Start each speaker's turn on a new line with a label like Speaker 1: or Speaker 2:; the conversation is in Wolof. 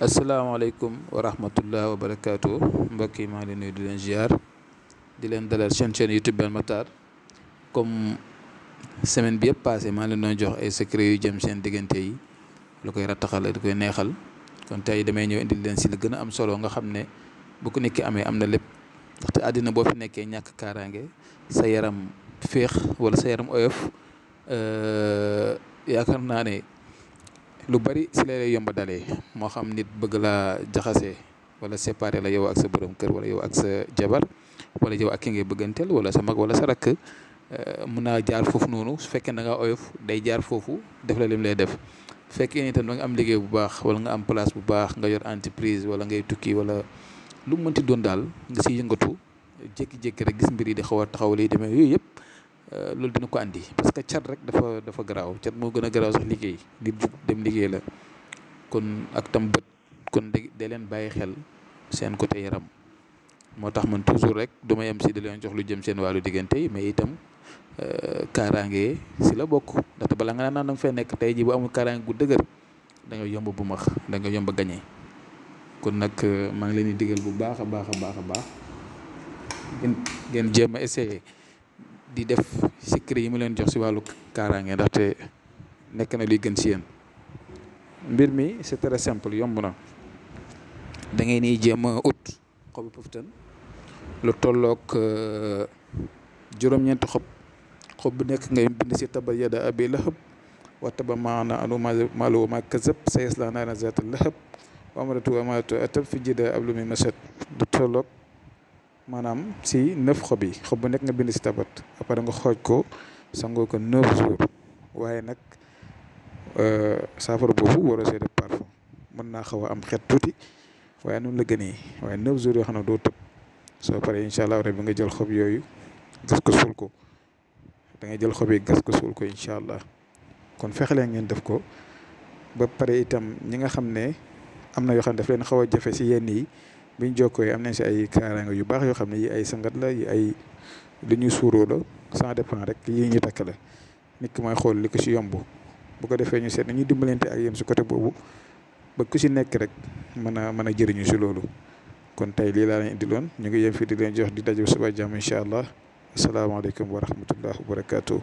Speaker 1: asalaamaaleykum wa rahmatullah wa barakaatu mbokk yi maa ngi leen nuyu di leen ziar di leen dalal chaîne YouTube Ben Matar comme semaine bi yëpp passé maa ngi leen doon jox ay secret yu jëm seen diggante yi lu koy rattaxal lu koy neexal kon tey damay ñëw indil leen si li gën a am solo nga xam ne bu ko nit ki amee am na lépp ndaxte àddina boo fi nekkee ñàkk kaaraange sa yaram féex wala sa yaram oyof yaakaar naa ne lu bari si la lay yomba dalee moo xam nit bëgg laa jaxase wala séparé la yow ak sa borom kër wala yow ak sa jabar wala yow ak ki ngay bëgganteel wala sa mag wala sa rakk mun naa jaar foofu noonu su fekkee da nga oyof day jaar foofu def la lim lay def fekkee ni tam da nga am liggéey bu baax wala nga am place bu baax nga yor entreprise wala ngay tukki wala lu mu mënti doon daal nga siy yëngatu jékki-jékki rek gis mbir yi di xaw a taxaw lay demee yooyu yëpp loolu dina ko andi parce que cat rek dafa garaaw cat moo gën a garaaw sax liggéey nit jug dem liggéey la kon ak tam bët kon da leen bàyyi xel seen côté yaram moo tax man toujours rek du ma yem si di leen jox lu jëm seen wàllu diggante yi mais itam kaaraange si la bokk ndaxte bala nga naan da nga fay nekk tey jii bu amul kaaraange gu dëgër da nga yomb bu max da nga yomb a gañe kon nag maa ngi leen di digal bu baax a baax a baax a baax ngeen jéem a essayer di def secret yi mu leen jox si wàllu kaaraange ndaxte nekk na luy gën si yéen mbir mi c'est très simple yomb na da ngay ni jéem a ut xobi poftan lu tolloog juróom-ñeenti xob bu nekk ngay bind si tabbat yada abi lahab wa tabba maana anu maalu ma kasab sayasla naaran zaata lahab wa amratu amaratu atab fi jida ablu min masad lu tolloog maanaam si 9 xob yi xob bu nekk nga bind si tabat après nga xooj ko sangoo ko 9 jours waaye nag saafara boobu waroo see def parfum mën naa xaw a am xet tuuti waaye noonu la gënee waaye 9 jours yoo xam ne doo tëb soo paree incha allah rabbi nga jël xob yooyu gas ko suul ko da ngay jël xob yi gas ko suul ko incha allah kon fexe leen ngeen def ko ba pare itam ñi nga xam ne am na yoo xam ne daf leen xaw a jafe si yenn yi. biñ jokkoo am nañ si ay kaaraanga yu baax yoo xam ne yi ay sangat la yi ay lu ñuy suuroo la ça dépend rek yi ñu takk la nit ki mooy xool li ko si yomb bu ko defee ñu seet nañuy dimbalante ak yéen si côté boobu ba ku si nekk rek mën a jëriñu si loolu kon tey lii laa leen indiloon ñu ngi yem fii di leen jox di daje suba jàmm incha allah asalaamaaleykum wa rahmatullah wa barakaatu.